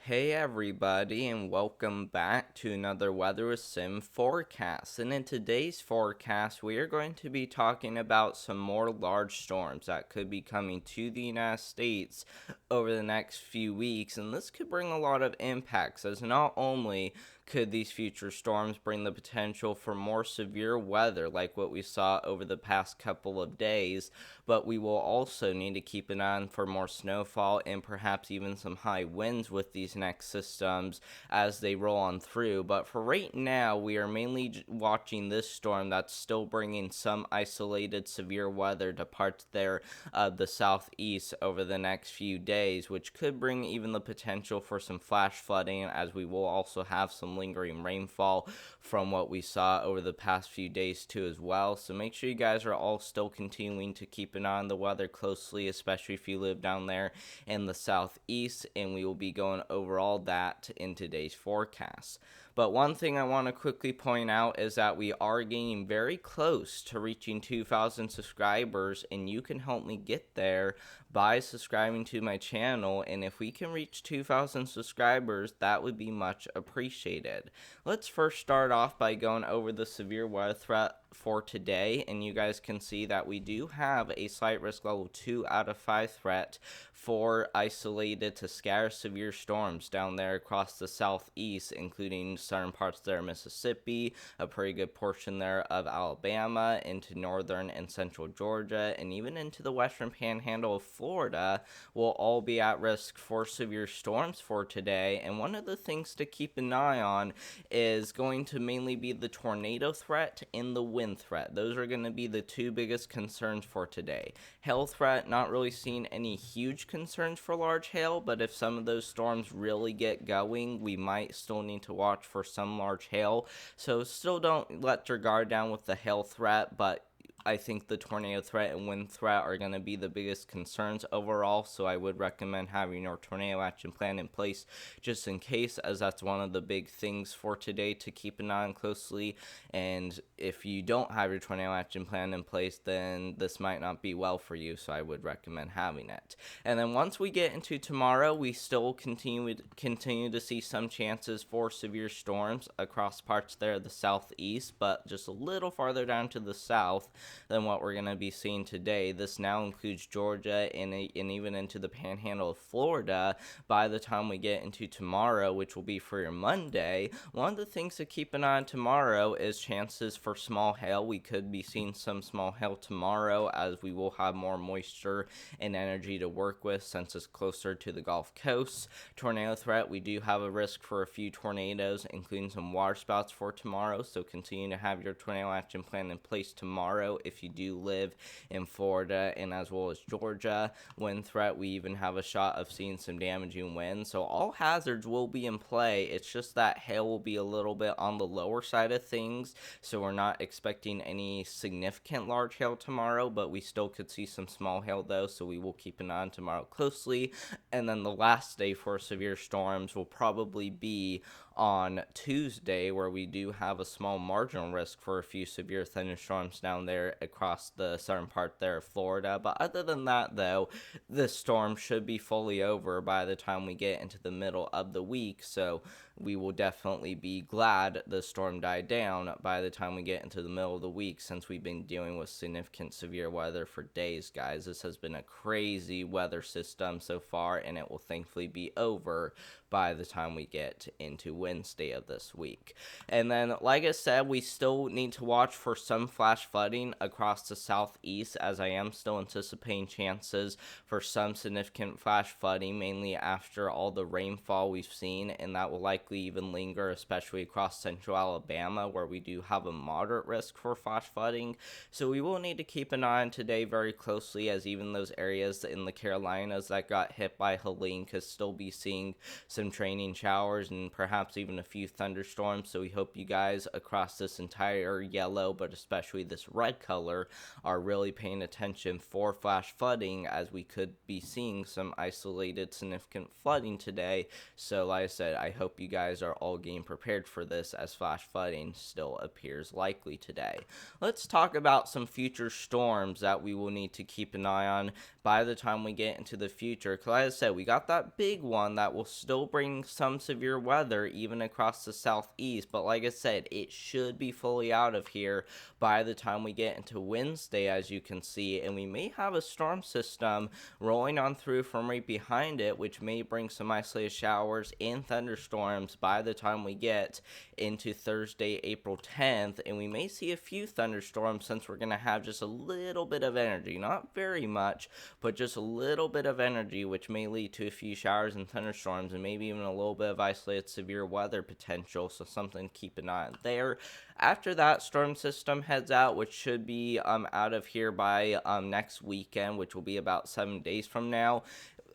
Hey everybody, and welcome back to another Weather with Sim forecast. And in today's forecast, we are going to be talking about some more large storms that could be coming to the United States over the next few weeks. And this could bring a lot of impacts, as not only could these future storms bring the potential for more severe weather like what we saw over the past couple of days, but we will also need to keep an eye on for more snowfall and perhaps even some high winds with these next systems as they roll on through. But for right now, we are mainly watching this storm that's still bringing some isolated severe weather to parts there of the southeast over the next few days, which could bring even the potential for some flash flooding, as we will also have some lingering rainfall from what we saw over the past few days too as well. So make sure you guys are all still continuing to keep an eye on the weather closely, especially if you live down there in the southeast, and we will be going over all that in today's forecast. But one thing I want to quickly point out is that we are getting very close to reaching 2,000 subscribers, and you can help me get there by subscribing to my channel. And if we can reach 2,000 subscribers, that would be much appreciated. Let's first start off by going over the severe weather threat for today, and you guys can see that we do have a slight risk level 2 out of 5 threat for isolated to scattered severe storms down there across the southeast, including certain parts there of Mississippi, a pretty good portion there of Alabama, into northern and central Georgia, and even into the western panhandle of Florida will all be at risk for severe storms for today. And one of the things to keep an eye on is going to mainly be the tornado threat and the wind threat. Those are going to be the two biggest concerns for today. Hail threat, not really seeing any huge concerns for large hail, but if some of those storms really get going, we might still need to watch for some large hail. So still don't let your guard down with the hail threat, but I think the tornado threat and wind threat are going to be the biggest concerns overall, so I would recommend having your tornado action plan in place just in case, as that's one of the big things for today to keep an eye on closely. And if you don't have your tornado action plan in place, then this might not be well for you, so I would recommend having it. And then once we get into tomorrow, we still continue to see some chances for severe storms across parts there of the southeast, but just a little farther down to the south than what we're going to be seeing today. This now includes Georgia and even into the panhandle of Florida by the time we get into tomorrow, which will be for your Monday. One of the things to keep an eye on tomorrow is chances for small hail. We could be seeing some small hail tomorrow, as we will have more moisture and energy to work with since it's closer to the Gulf Coast. Tornado threat, we do have a risk for a few tornadoes, including some water spouts for tomorrow, so continue to have your tornado action plan in place tomorrow if you do live in Florida and as well as Georgia. Wind threat, we even have a shot of seeing some damaging winds, so all hazards will be in play. It's just that hail will be a little bit on the lower side of things, so we're not expecting any significant large hail tomorrow, but we still could see some small hail though, so we will keep an eye on tomorrow closely. And then the last day for severe storms will probably be on Tuesday, where we do have a small marginal risk for a few severe thunderstorms down there across the southern part there of Florida. But other than that, though, the storm should be fully over by the time we get into the middle of the week, so we will definitely be glad the storm died down by the time we get into the middle of the week, since we've been dealing with significant severe weather for days, guys. This has been a crazy weather system so far, and it will thankfully be over by the time we get into Wednesday of this week. And then, like I said, we still need to watch for some flash flooding across the southeast, as I am still anticipating chances for some significant flash flooding, mainly after all the rainfall we've seen, and that will likely even linger, especially across central Alabama, where we do have a moderate risk for flash flooding. So we will need to keep an eye on today very closely, as even those areas in the Carolinas that got hit by Helene could still be seeing some training showers and perhaps even a few thunderstorms. So we hope you guys across this entire yellow, but especially this red color, are really paying attention for flash flooding, as we could be seeing some isolated significant flooding today. So like I said, I hope you guys are all getting prepared for this, as flash flooding still appears likely today. Let's talk about some future storms that we will need to keep an eye on by the time we get into the future. Because like I said, we got that big one that will still bring some severe weather even across the southeast, but like I said, it should be fully out of here by the time we get into Wednesday, as you can see, and we may have a storm system rolling on through from right behind it, which may bring some isolated showers and thunderstorms by the time we get into Thursday, April 10th, and we may see a few thunderstorms since we're going to have just a little bit of energy, not very much, but just a little bit of energy, which may lead to a few showers and thunderstorms, and maybe even a little bit of isolated severe weather potential, so something to keep an eye on there. After that storm system heads out, which should be out of here by next weekend, which will be about 7 days from now.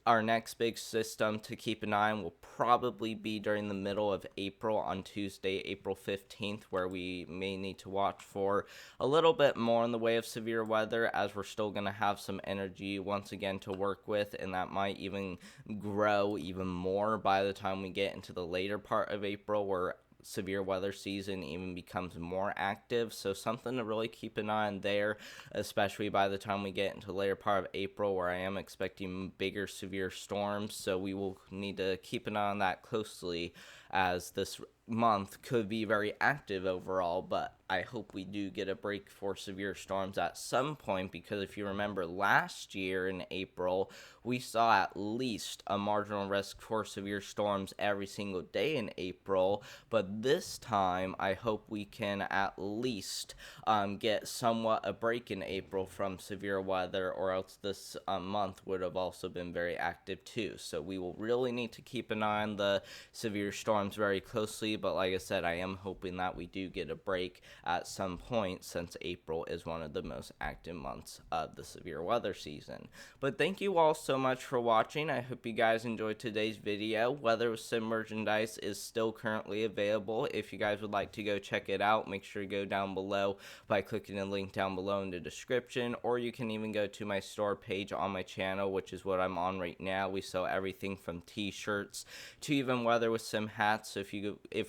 Our next big system to keep an eye on will probably be during the middle of April on Tuesday, April 15th, where we may need to watch for a little bit more in the way of severe weather, as we're still going to have some energy once again to work with, and that might even grow even more by the time we get into the later part of April, where severe weather season even becomes more active. So something to really keep an eye on there, especially by the time we get into the later part of April, where I am expecting bigger severe storms. So we will need to keep an eye on that closely, as this month could be very active overall, but I hope we do get a break for severe storms at some point, because if you remember last year in April, we saw at least a marginal risk for severe storms every single day in April, but this time I hope we can at least get somewhat a break in April from severe weather, or else this month would have also been very active too. So we will really need to keep an eye on the severe storms very closely, but like I said, I am hoping that we do get a break at some point, since April is one of the most active months of the severe weather season. But thank you all so much for watching. I hope you guys enjoyed today's video. Weather with Sim merchandise is still currently available. If you guys would like to go check it out, make sure to go down below by clicking the link down below in the description, or you can even go to my store page on my channel, which is what I'm on right now. We sell everything from t-shirts to even Weather with Sim hats. So if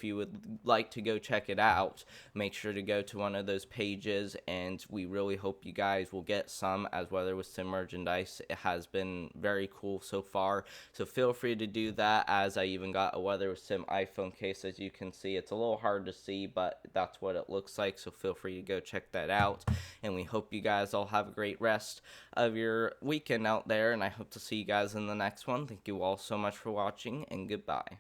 you would like to go check it out, make sure to go to one of those pages, and we really hope you guys will get some, as Weather with Sim merchandise, it has been very cool so far. So feel free to do that, as I even got a Weather with Sim iPhone case. As you can see, it's a little hard to see, but that's what it looks like, so feel free to go check that out. And we hope you guys all have a great rest of your weekend out there, and I hope to see you guys in the next one. Thank you all so much for watching, and goodbye.